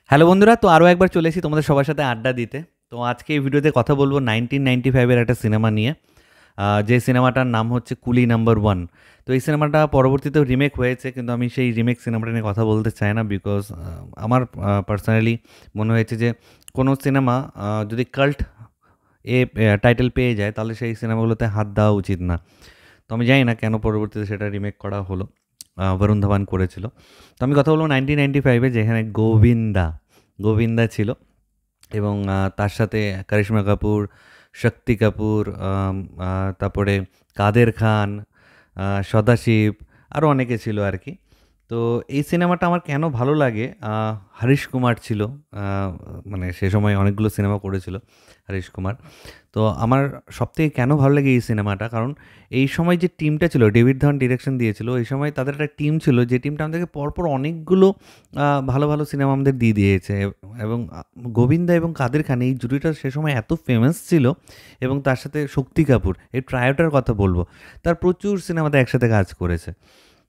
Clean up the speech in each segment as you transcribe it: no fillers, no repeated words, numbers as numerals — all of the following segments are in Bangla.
হ্যালো বন্ধুরা, তো আরও একবার চলে এসেছি তোমাদের সবার সাথে আড্ডা দিতে। তো আজকে এই ভিডিওতে কথা বলবো 1995-এর একটা সিনেমা নিয়ে, যে সিনেমাটার নাম হচ্ছে কুলি নাম্বার ওয়ান। তো এই সিনেমাটা পরবর্তীতেও রিমেক হয়েছে, কিন্তু আমি সেই রিমেক সিনেমাটা নিয়ে কথা বলতে চাই না, বিকজ আমার পার্সোনালি মনে হয়েছে যে কোনো সিনেমা যদি কাল্ট টাইটেল পেয়ে যায় তাহলে সেই সিনেমাগুলোতে হাত দেওয়া উচিত না। তো আমি জানি না কেন পরবর্তীতে সেটা রিমেক করা হলো, বরুণ ধাওয়ান করেছিল। তো আমি কথা বলবো 1995-এ, যেখানে গোবিন্দা গোবিন্দা ছিল এবং তার সাথে কারিশমা কাপুর, শক্তি কাপুর, তারপরে কাদের খান, সদাশিব, আরও অনেকে ছিল আর কি। তো এই সিনেমাটা আমার কেন ভালো লাগে, হরিশ কুমার ছিল, মানে সে সময় অনেকগুলো সিনেমা করেছিল হরিশ কুমার। তো আমার সবথেকে কেন ভালো লাগে এই সিনেমাটা, কারণ এই সময় যে টিমটা ছিল, ডেভিড ধাওয়ান ডিরেকশন দিয়েছিল, এই সময় তাদের একটা টিম ছিল যে টিমটা আমাদেরকে পরপর অনেকগুলো ভালো ভালো সিনেমা আমাদের দিয়ে দিয়েছে। এবং গোবিন্দা এবং কাদের খান এই জুটিটা সে সময় এত ফেমাস ছিল, এবং তার সাথে শক্তি কাপুর, এই ট্রায়োটার কথা বলবো, তার প্রচুর সিনেমাতে একসাথে কাজ করেছে।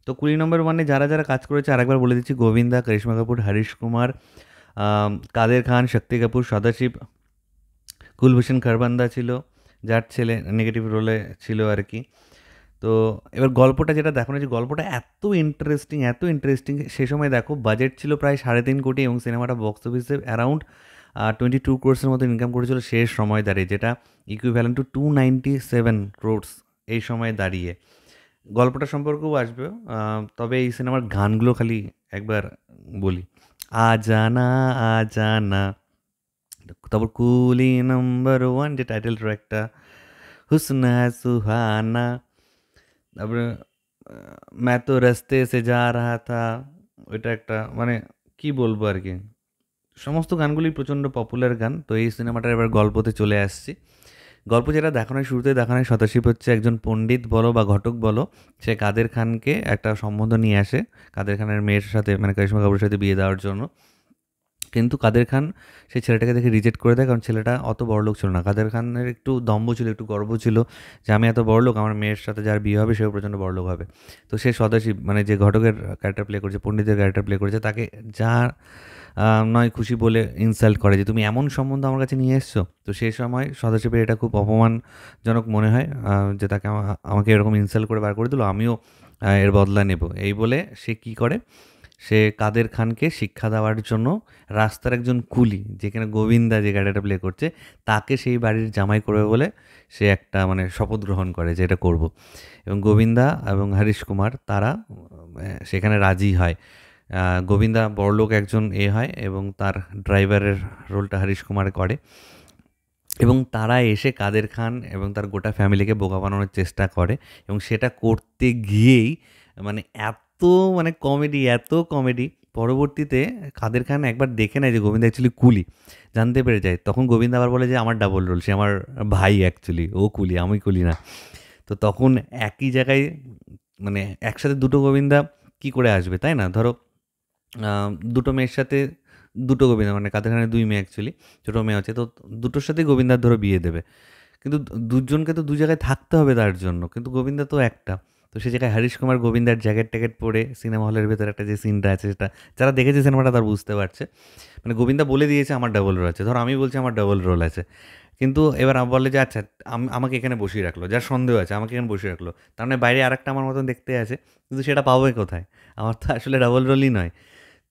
তো কুড়ি নম্বর ওয়ানে যারা যারা কাজ করেছে আরেকবার বলে দিচ্ছি: গোবিন্দা, করিশ্মা কাপুর, হরিশ কুমার, কাদের খান, শক্তি কাপুর, সদাশিব, কুলভূষণ খরবন্দা ছিল, যার ছেলে নেগেটিভ রোলে ছিল আর কি। তো এবার গল্পটা যেটা দেখানো, যে গল্পটা এত ইন্টারেস্টিং সে সময় দেখো বাজেট ছিল প্রায় 3.5 কোটি, এবং সিনেমাটা বক্স অফিসে অ্যারাউন্ড 22 ক্রোর্সের মতো ইনকাম করেছিল শেষ সময় দাঁড়িয়ে, যেটা ইকুইভ্যালেন্ট টু 297 ক্রোর্স এই সময় দাঁড়িয়ে। গল্পটা সম্পর্কেও আসবে, তবে এই সিনেমার গানগুলো খালি একবার বলি: আজানা আজানা, তারপর কুলি নাম্বার ওয়ান যে টাইটেল ট্র্যাকটা, হুসনা সুহানা, তারপরে मैं तो রাস্তে সে যা রাহা থা, ওইটা একটা, মানে কি বলবো আর কি, সমস্ত গানগুলি প্রচণ্ড পপুলার গান। তো এই সিনেমাটার এবার গল্পতে চলে আসছি। গল্প যেটা দেখানো হয়, শুরুতে দেখানো হয় সদাশিব হচ্ছে একজন পণ্ডিত বলো বা ঘটক বলো, সে কাদের খানকে একটা সম্বন্ধ নিয়ে আসে কাদের খানের মেয়ের সাথে, মানে করিশ্মা কাপুরের সাথে বিয়ে দেওয়ার জন্য। কিন্তু কাদের খান সেই ছেলেটাকে দেখে রিজেক্ট করে দেয়, কারণ ছেলেটা অত বড়লোক ছিল না। কাদের খানের একটু দম্ভ ছিল, একটু গর্ব ছিল যে আমি এত বড়লোক, আমার মেয়ের সাথে যার বিয়ে হবে সেও প্রচণ্ড বড়লোক হবে। তো সে সদাশিব, মানে যে ঘটকের ক্যারেক্টার প্লে করেছে, পণ্ডিতের ক্যারেক্টার প্লে করেছে, তাকে যা নয় খুশি বলে ইনসাল্ট করে যে তুমি এমন সম্বন্ধ আমার কাছে নিয়ে এসছো। তো সেই সময় সদাশিবের এটা খুব অপমানজনক মনে হয়, যে তাকে আমাকে এরকম ইনসাল্ট করে বার করে দিল, আমিও এর বদলা নেব। এই বলে সে কি করে, সে কাদের খানকে শিক্ষা দেওয়ার জন্য রাস্তার একজন কুলি, যেখানে গোবিন্দা যে ক্যারেক্টারটা প্লে করছে, তাকে সেই বাড়ির জামাই করবে বলে সে একটা মানে শপথ গ্রহণ করে যে এটা করব। এবং গোবিন্দা এবং হরিশ কুমার তারা সেখানে রাজি হয়। গোবিন্দা বড়লোক একজন হয়, এবং তার ড্রাইভারের রোলটা হরিশ কুমার করে। এবং তারা এসে কাদের খান এবং তার গোটা ফ্যামিলিকে বোকা বানানোর চেষ্টা করে, এবং সেটা করতে গিয়েই মানে এত এত কমেডি। পরবর্তীতে কাদের খান একবার দেখে নেয় যে গোবিন্দা অ্যাকচুয়ালি কুলি, জানতে পেরে যায়। তখন গোবিন্দা আবার বলে যে আমার ডাবল রোল, সে আমার ভাই অ্যাকচুয়ালি, ও কুলি, আমি কুলি না। তো তখন একই জায়গায়, মানে একসাথে দুটো গোবিন্দা কি করে আসবে, তাই না? ধরো দুটো মেয়ের সাথে দুটো গোবিন্দা, মানে কাদের খানের দুই মেয়ে অ্যাকচুয়ালি, ছোটো মেয়ে আছে, তো দুটোর সাথেই গোবিন্দার ধরো বিয়ে দেবে। কিন্তু দুজনকে তো দু জায়গায় থাকতে হবে তার জন্য, কিন্তু গোবিন্দা তো একটা। তো সে জায়গায় হরিশ কুমার গোবিন্দার জ্যাকেট ট্যাকেট পরে সিনেমা হলের ভেতরে একটা যে সিনটা আছে, সেটা যারা দেখেছে সিনেমাটা তার বুঝতে পারছে। মানে গোবিন্দা বলে দিয়েছে আমার ডাবল রোল আছে, ধরো আমি বলছি আমার ডাবল রোল আছে, কিন্তু এবার বলে যে আচ্ছা আমাকে এখানে বসিয়ে রাখলো, যার সন্দেহ আছে আমাকে এখানে বসিয়ে রাখলো, তার মানে বাইরে আর একটা আমার মতন দেখতে আছে, কিন্তু সেটা পাবোই কোথায়? আমার তো আসলে ডাবল রোলই নয়।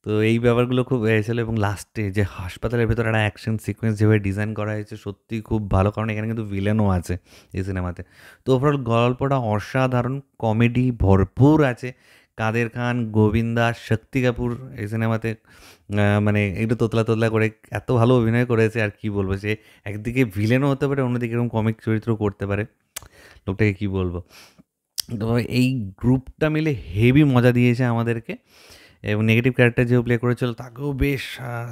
তো এই ব্যাপারগুলো খুব ছিল, এবং লাস্টে যে হাসপাতালের ভেতরে একটা অ্যাকশন সিকোয়েন্স যেভাবে ডিজাইন করা হয়েছে সত্যিই খুব ভালো, কারণ এখানে কিন্তু ভিলেনও আছে এই সিনেমাতে। তো ওভারঅল গল্পটা অসাধারণ, কমেডি ভরপুর আছে। কাদের খান, গোবিন্দা, শক্তি কাপুর এই সিনেমাতে মানে একটু তোতলা তোতলা করে এত ভালো অভিনয় করেছে, আর কি বলবো, সে একদিকে ভিলেনও হতে পারে, অন্যদিকে এরকম কমিক চরিত্র করতে পারে, লোকটাকে কি বলবো। তো এই গ্রুপটা মিলে হেভি মজা দিয়েছে আমাদেরকে। এবং নেগেটিভ ক্যারেক্টার যেও প্লে করেছিল তাকেও বেশ,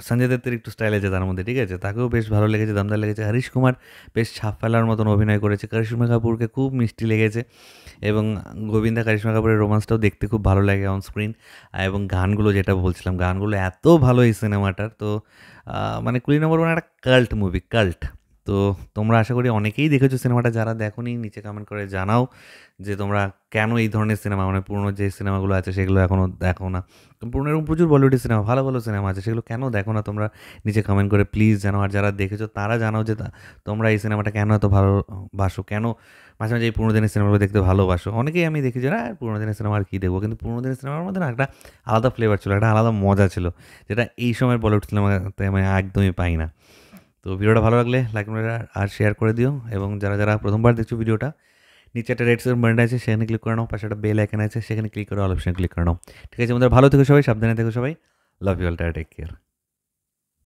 সঞ্জয় দত্তের একটু স্টাইল আছে তার মধ্যে, ঠিক আছে, তাকেও বেশ ভালো লেগেছে, দমদার লেগেছে। হরিশ কুমার বেশ ছাপ ফেলার মতন অভিনয় করেছে। করিশ্মা কাপুরকে খুব মিষ্টি লেগেছে, এবং গোবিন্দা করিশ্মা কাপুরের রোমান্সটাও দেখতে খুব ভালো লাগে অন স্ক্রিন। এবং গানগুলো যেটা বলছিলাম, গানগুলো এত ভালো এই সিনেমাটার। তো মানে কুলি নম্বর ওয়ান একটা কাল্ট মুভি, কাল্ট। তো তোমরা আশা করি অনেকেই দেখেছো সিনেমাটা, যারা দেখোনি নিচে কমেন্ট করে জানাও যে তোমরা কেন এই ধরনের সিনেমা, মানে পুরনো যে সিনেমাগুলো আছে সেগুলো এখনও দেখো না। পুরনো এরকম প্রচুর বলিউডের সিনেমা, ভালো ভালো সিনেমা আছে, সেগুলো কেন দেখো না তোমরা নিচে কমেন্ট করে প্লিজ জানাও। আর যারা দেখেছো তারা জানাও যে তোমরা এই সিনেমাটা কেন এত ভালোবাসো, কেন মাঝে মাঝে এই পুরোনো দিনের সিনেমাগুলো দেখতে ভালোবাসো। অনেকেই আমি দেখি যে না পুরোনো দিনের সিনেমা আর কী দেখবো, কিন্তু পুরোনো দিনের সিনেমার মধ্যে না একটা আলাদা ফ্লেভার ছিল, একটা আলাদা মজা ছিল, যেটা এই সময়ের বলিউড সিনেমাতে আমি একদমই পাই না। তো ভিডিওটা ভালো লাগলে লাইক আর শেয়ার করে দিও, এবং যারা যারা প্রথমবার দেখছো ভিডিওটা, নিচে একটা রেড বাটন আছে সেখানে ক্লিক করে নাও, পাশে একটা বেল আইকন আছে সেখানে ক্লিক করে অল অপশন ক্লিক করে নাও। ঠিক আছে, আমাদের ভালো থেকো সবাই, সাবধানে থেকো সবাই, love you all, take care.